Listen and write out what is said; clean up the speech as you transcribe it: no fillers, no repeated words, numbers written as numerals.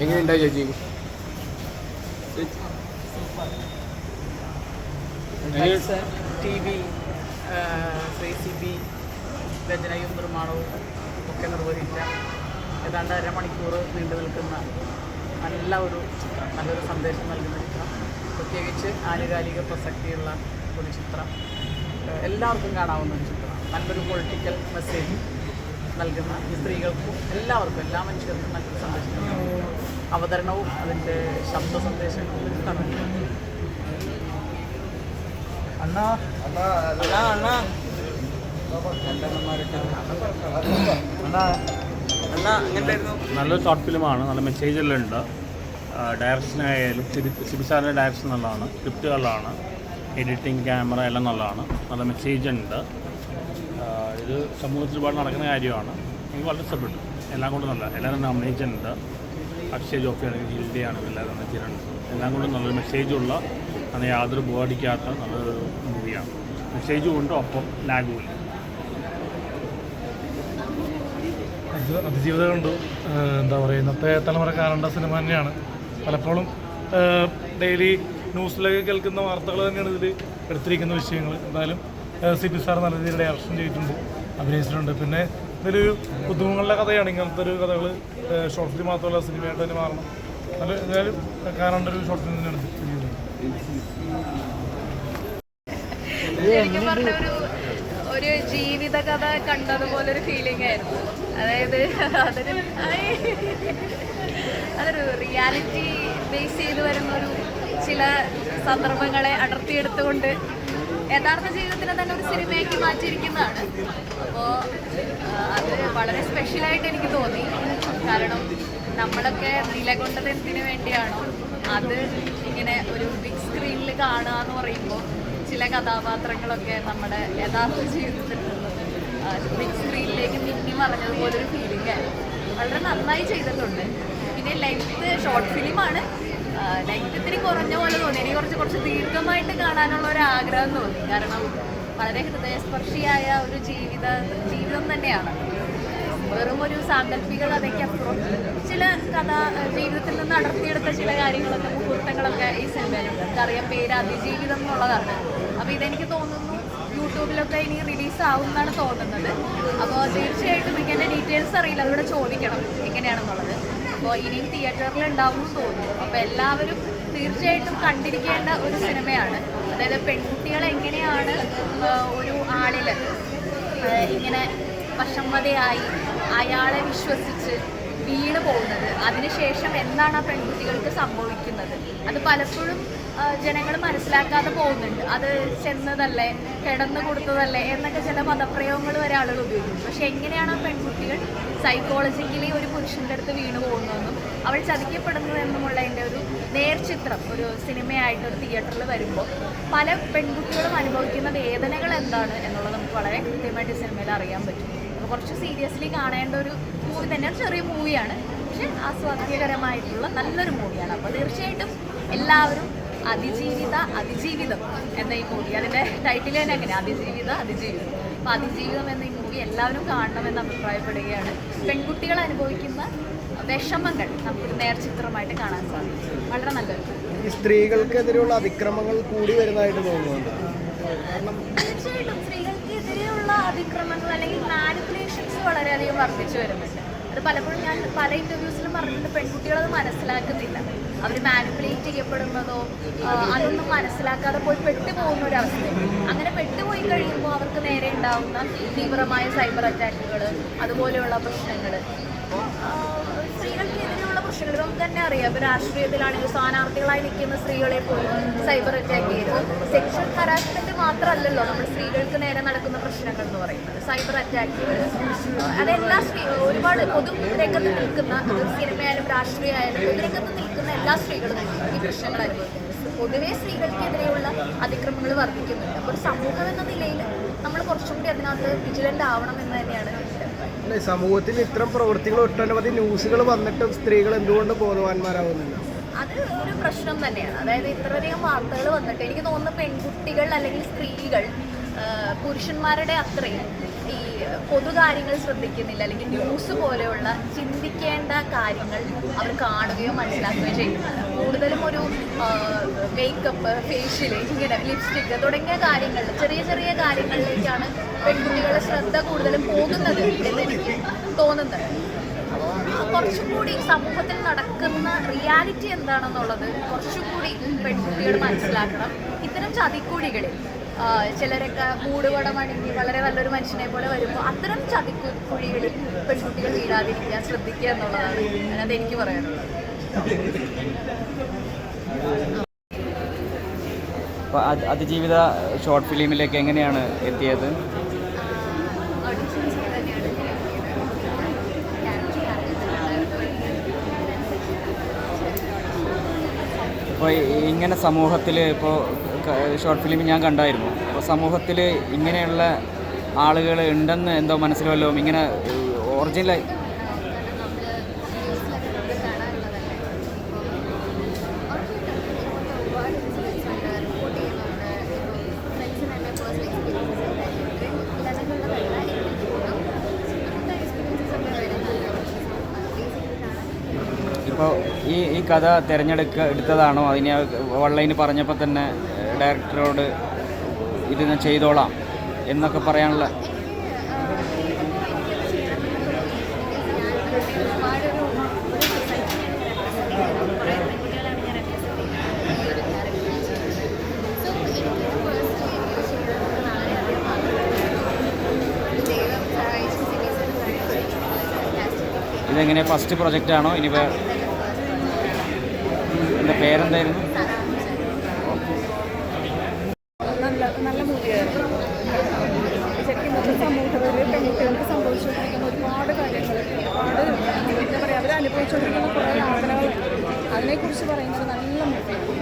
എങ്ങനെയുണ്ടായി ചേച്ചി? T V CCB രചനയും നിർമ്മാണവും ഒക്കെ നിർവഹിച്ച ഏതാണ്ട് അരമണിക്കൂർ നീണ്ടു നിൽക്കുന്ന നല്ല ഒരു ചിത്രം, നല്ലൊരു സന്ദേശം നൽകുന്ന ചിത്രം, പ്രത്യേകിച്ച് ആനുകാലിക പ്രസക്തിയുള്ള ഒരു ചിത്രം, എല്ലാവർക്കും കാണാവുന്ന ഒരു ചിത്രമാണ്. നല്ലൊരു പൊളിറ്റിക്കൽ മെസ്സേജ് നൽകുന്ന സ്ത്രീകൾക്കും എല്ലാവർക്കും, എല്ലാ മനുഷ്യർക്കും നല്ലൊരു സന്ദേശം നൽകുന്ന അവതരണവും അതിൻ്റെ ശബ്ദ സന്ദേശങ്ങളും ഇഷ്ടമാണ്. നല്ലൊരു ഷോർട്ട് ഫിലിമാണ്. നല്ല മെസ്സേജെല്ലാം ഉണ്ട്. ഡയറക്ഷനായാലും സിബിസാറിൻ്റെ ഡയറക്ഷൻ നല്ലതാണ്, സ്ക്രിപ്റ്റ് നല്ലതാണ്, എഡിറ്റിംഗ്, ക്യാമറ എല്ലാം നല്ലതാണ്. നല്ല മെസ്സേജ് ഉണ്ട്. ഇത് സമൂഹത്തിൽ ഒരുപാട് നടക്കുന്ന കാര്യമാണ്. എനിക്ക് വളരെ ഇഷ്ടപ്പെട്ടു. എല്ലാം കൊണ്ടും നല്ല, എല്ലാവരും നോമിനേഷനുണ്ട്. അക്ഷയ് ജോഫി ആണെങ്കിൽ ഹിൽഡി ആണെങ്കിൽ എല്ലാവരും നോമിനേഷനുണ്ട്. എല്ലാം കൊണ്ടും നല്ലൊരു മെസ്സേജുള്ള, അങ്ങനെ യാതൊരു ബോറടിക്കാത്ത നല്ലൊരു മൂവിയാണ്. മെസ്സേജും ഉണ്ട്, ഒപ്പം ലാഗുമില്ല. അതിജീവിതം കൊണ്ട് എന്താ പറയുക, ഇന്നത്തെ തലമുറ കാണേണ്ട സിനിമ തന്നെയാണ്. പലപ്പോഴും ഡെയിലി ന്യൂസിലൊക്കെ കേൾക്കുന്ന വാർത്തകൾ തന്നെയാണ് ഇതിൽ എടുത്തിരിക്കുന്ന വിഷയങ്ങൾ. എന്തായാലും CP സാർ നല്ല രീതിയിൽ ഡയറക്ഷൻ ചെയ്തിട്ടുണ്ട്, അഭിനയിച്ചിട്ടുണ്ട്. പിന്നെ ഇതൊരു പുതുമുഖങ്ങളുടെ കഥയാണ്. ഇങ്ങനത്തെ ഒരു കഥകൾ ഷോർട്ട് ഫിലിം മാത്രമല്ല സിനിമയായിട്ട് തന്നെ മാറണം. നല്ല എന്തായാലും കാണേണ്ട ഒരു ഷോർട്ട് ഫിലിം തന്നെയാണ് ഒരു ജീവിതകഥ കണ്ടതുപോലൊരു ഫീലിംഗ് ആയിരുന്നു. അതായത് അതൊരു റിയാലിറ്റി ബേസ് ചെയ്ത് വരുന്നൊരു ചില സന്ദർഭങ്ങളെ അടർത്തിയെടുത്തുകൊണ്ട് യഥാർത്ഥ ജീവിതത്തിനെ തന്നെ ഒരു സിനിമയാക്കി മാറ്റിയിരിക്കുന്നതാണ്. അപ്പോൾ അത് വളരെ സ്പെഷ്യലായിട്ട് എനിക്ക് തോന്നി. കാരണം നമ്മളൊക്കെ നിലകൊണ്ടത് എന്തിനു വേണ്ടിയാണോ അത് ഇങ്ങനെ ഒരു ബിഗ് സ്ക്രീനിൽ കാണുക എന്ന് പറയുമ്പോൾ ചില കഥാപാത്രങ്ങളൊക്കെ നമ്മുടെ യഥാർത്ഥ ജീവിതത്തിൽ നിന്ന് ബിഗ് സ്ക്രീനിലേക്ക് മിന്നി മറിഞ്ഞതുപോലൊരു ഫീലിംഗ് ആയിരുന്നു. വളരെ നന്നായി ചെയ്തിട്ടുണ്ട്. പിന്നെ ലെങ്ത്ത് ഷോർട്ട് ഫിലിമാണ്, ലെങ്ത്ത് ഇത്തിരി കുറഞ്ഞ പോലെ തോന്നി. എനിക്ക് കുറച്ച് ദീർഘമായിട്ട് കാണാനുള്ള ഒരു ആഗ്രഹം തോന്നി. കാരണം വളരെ ഹൃദയസ്പർശിയായ ഒരു ജീവിതം തന്നെയാണ്. വെറും ഒരു സാങ്കല്പിക കഥയ്ക്കപ്പുറം ചില ജീവിതത്തിൽ നിന്ന് അടർത്തിയെടുത്ത ചില കാര്യങ്ങളൊക്കെ, മുഹൂർത്തങ്ങളൊക്കെ ഈ സിനിമയിലുണ്ട്. നമുക്കറിയാം പേര് അതിജീവിതം എന്നുള്ളതാണ്. അപ്പോൾ ഇതെനിക്ക് തോന്നുന്നു യൂട്യൂബിലൊക്കെ ഇനി റിലീസാവും എന്നാണ് തോന്നുന്നത്. അപ്പോൾ തീർച്ചയായിട്ടും എനിക്ക് എൻ്റെ ഡീറ്റെയിൽസ് അറിയില്ല, അതിവിടെ ചോദിക്കണം എങ്ങനെയാണെന്നുള്ളത്. അപ്പോൾ ഇനിയും തിയേറ്ററിൽ ഉണ്ടാവും എന്ന് തോന്നുന്നു. അപ്പോൾ എല്ലാവരും തീർച്ചയായിട്ടും കണ്ടിരിക്കേണ്ട ഒരു സിനിമയാണ്. അതായത് പെൺകുട്ടികൾ എങ്ങനെയാണ് ഒരു ആളിൽ ഇങ്ങനെ വശംവദയായി അയാളെ വിശ്വസിച്ച് വീണ് പോകുന്നത്, അതിനുശേഷം എന്താണ് ആ പെൺകുട്ടികൾക്ക് സംഭവിക്കുന്നത്, അത് പലപ്പോഴും ജനങ്ങൾ മനസ്സിലാക്കാതെ പോകുന്നുണ്ട്. അത് ചെന്നതല്ലേ, കിടന്നു കൊടുത്തതല്ലേ എന്നൊക്കെ ചില പദപ്രയോഗങ്ങൾ വരെ ആളുകൾ ഉപയോഗിക്കും. പക്ഷെ എങ്ങനെയാണ് ആ പെൺകുട്ടികൾ സൈക്കോളജിക്കലി ഒരു പുരുഷൻ്റെ അടുത്ത് വീണു പോകുന്നതെന്നും അവൾ ചതിക്കപ്പെടുന്നതെന്നുമുള്ളതിൻ്റെ ഒരു നേർചിത്രം ഒരു സിനിമയായിട്ട് ഒരു തിയേറ്ററിൽ വരുമ്പോൾ പല പെൺകുട്ടികളും അനുഭവിക്കുന്ന വേദനകൾ എന്താണ് എന്നുള്ളത് നമുക്ക് വളരെ കൃത്യമായിട്ട് സിനിമയിൽ അറിയാൻ പറ്റും. അപ്പോൾ കുറച്ച് സീരിയസ്ലി കാണേണ്ട ഒരു മൂവി തന്നെയാണ്. ചെറിയ മൂവിയാണ്, പക്ഷെ ആസ്വാദ്യകരമായിട്ടുള്ള നല്ലൊരു മൂവിയാണ്. അപ്പോൾ തീർച്ചയായിട്ടും എല്ലാവരും അതിജീവിതം എന്ന ഈ മൂവി, അതിൻ്റെ ടൈറ്റിൽ തന്നെ അങ്ങനെ, അതിജീവിതം. അപ്പോൾ അതിജീവിതം എന്ന ഈ മൂവി എല്ലാവരും കാണണമെന്ന് അഭിപ്രായപ്പെടുകയാണ്. പെൺകുട്ടികൾ അനുഭവിക്കുന്ന വിഷമങ്ങൾ നമുക്കൊരു നേർചിത്രമായിട്ട് കാണാൻ സാധിക്കും. വളരെ നല്ലൊരു. ഈ സ്ത്രീകൾക്കെതിരെയുള്ള അതിക്രമങ്ങൾ കൂടി വരുന്നതായിട്ട് തോന്നുന്നുണ്ട്. തീർച്ചയായിട്ടും സ്ത്രീകൾക്കെതിരെയുള്ള അതിക്രമങ്ങൾ അല്ലെങ്കിൽ മാനിപ്പുലേഷൻസ് വളരെയധികം വർദ്ധിച്ചു വരുന്നുണ്ട്. അത് പലപ്പോഴും ഞാൻ പല ഇൻ്റർവ്യൂസിലും പറഞ്ഞിട്ട് പെൺകുട്ടികളത് മനസ്സിലാക്കുന്നില്ല. അവർ മാനിപ്പുലേറ്റ് ചെയ്യപ്പെടുന്നതോ അതൊന്നും മനസ്സിലാക്കാതെ പോയി പെട്ടുപോകുന്ന ഒരവസ്ഥ. അങ്ങനെ പെട്ടുപോയി കഴിയുമ്പോൾ അവർക്ക് നേരെ ഉണ്ടാകുന്ന തീവ്രമായ സൈബർ അറ്റാക്കുകൾ, അതുപോലെയുള്ള പ്രശ്നങ്ങൾ. സ്ത്രീകൾക്കെതിരെയുള്ള പ്രശ്നങ്ങൾ നമുക്ക് തന്നെ അറിയാം. ഇപ്പോൾ രാഷ്ട്രീയത്തിലാണെങ്കിൽ സ്ഥാനാർത്ഥികളായി നിൽക്കുന്ന സ്ത്രീകളെ പോലും സൈബർ അറ്റാക്ക് ചെയ്തു. സെക്ഷൽ ഹറാസ്മെൻറ്റ് മാത്രമല്ലല്ലോ നമ്മൾ സ്ത്രീകൾക്ക് നേരെ നടക്കുന്ന പ്രശ്നങ്ങൾ എന്ന് പറയുന്നത്. സൈബർ അറ്റാക്കുകൾ, അതെല്ലാ ഒരുപാട് പൊതുരംഗത്ത് നിൽക്കുന്ന, സിനിമയായാലും രാഷ്ട്രീയമായാലും പൊതുരംഗത്ത് നിൽക്കുന്ന എല്ലാ സ്ത്രീകളും ഈ പ്രശ്നങ്ങൾ അനുഭവിക്കുന്നു. പൊതുവേ സ്ത്രീകൾക്കെതിരെയുള്ള അതിക്രമങ്ങൾ വർദ്ധിക്കുന്നുണ്ട്. അപ്പോൾ ഒരു സമൂഹം എന്ന നിലയിൽ നമ്മൾ കുറച്ചും കൂടി അതിനകത്ത് വിജിലൻ്റ് ആവണം എന്ന് തന്നെയാണ്. സമൂഹത്തിൽ ഇത്തരം പ്രവൃത്തികൾ ഒട്ടനവധി ന്യൂസുകൾ വന്നിട്ടും സ്ത്രീകൾ എന്തുകൊണ്ട് ബോധവാന്മാരാകുന്നില്ല? അത് ഒരു പ്രശ്നം തന്നെയാണ്. അതായത് ഇത്രയധികം വാർത്തകൾ വന്നിട്ട് എനിക്ക് തോന്നുന്നു പെൺകുട്ടികൾ അല്ലെങ്കിൽ സ്ത്രീകൾ പുരുഷന്മാരുടെ അത്രയും ഈ പൊതുകാര്യങ്ങൾ ശ്രദ്ധിക്കുന്നില്ല, അല്ലെങ്കിൽ ന്യൂസ് പോലെയുള്ള ചിന്തിക്കേണ്ട കാര്യങ്ങൾ അവർ കാണുകയോ മനസ്സിലാക്കുകയോ ചെയ്യുന്നില്ല. കൂടുതലും ഒരു മേക്കപ്പ്, ഫേഷ്യൽ, ഇങ്ങനെ ലിപ്സ്റ്റിക്ക് തുടങ്ങിയ കാര്യങ്ങൾ, ചെറിയ ചെറിയ കാര്യങ്ങളിലേക്കാണ് പെൺകുട്ടികളുടെ ശ്രദ്ധ കൂടുതലും പോകുന്നത് എന്ന് എനിക്ക് തോന്നുന്നത്. അപ്പോൾ കുറച്ചും കൂടി സമൂഹത്തിൽ നടക്കുന്ന റിയാലിറ്റി എന്താണെന്നുള്ളത് കുറച്ചും കൂടി പെൺകുട്ടികൾ മനസ്സിലാക്കണം. ഇത്തരം ചതിക്കുഴികളിൽ ചിലരൊക്കെ മൂടുപടമണിഞ്ഞ് വളരെ നല്ലൊരു മനുഷ്യനെ പോലെ വരുമ്പോൾ അത്തരം ചതിക്കുഴികളിൽ പെൺകുട്ടികൾ വീഴാതിരിക്കുക, ശ്രദ്ധിക്കുക എന്നുള്ളതാണ് അതിനകത്ത് എനിക്ക് പറയാനുള്ളത്. അപ്പോൾ അതിജീവിത ഷോർട്ട് ഫിലിമിലേക്ക് എങ്ങനെയാണ് എത്തിയത്? അപ്പോൾ ഇങ്ങനെ സമൂഹത്തിൽ ഇപ്പോൾ ഷോർട്ട് ഫിലിം ഞാൻ കണ്ടായിരുന്നു. അപ്പോൾ സമൂഹത്തിൽ ഇങ്ങനെയുള്ള ആളുകൾ ഉണ്ടെന്ന് എന്തോ മനസ്സിലല്ലോ, ഇങ്ങനെ ഒറിജിനലായി ഇപ്പോൾ ഈ കഥ എടുത്തതാണോ? അതിനെ ഓൺലൈനിൽ പറഞ്ഞപ്പോൾ തന്നെ ഡയറക്ടറോട് ഇത് ഞാൻ ചെയ്തോളാം എന്നൊക്കെ പറയാനുള്ള ഇതെങ്ങനെ ഫസ്റ്റ് പ്രൊജക്റ്റാണോ? ഇനി എൻ്റെ പേരെന്തായിരുന്നു? നല്ല മൂവിയായിരുന്നു. ശരിക്കും ഇന്നത്തെ സമൂഹത്തിൽ പെൺകുട്ടികൾക്ക് സംഭവിച്ചുകൊണ്ടിരിക്കുന്ന ഒരുപാട് കാര്യങ്ങൾ, ഒരുപാട് എന്താ പറയുക, അവർ അനുഭവിച്ചുകൊണ്ടിരിക്കുന്ന കുറേ യാതനകൾ, അതിനെക്കുറിച്ച് പറയുന്നത് നല്ല മൂവിയാണ്.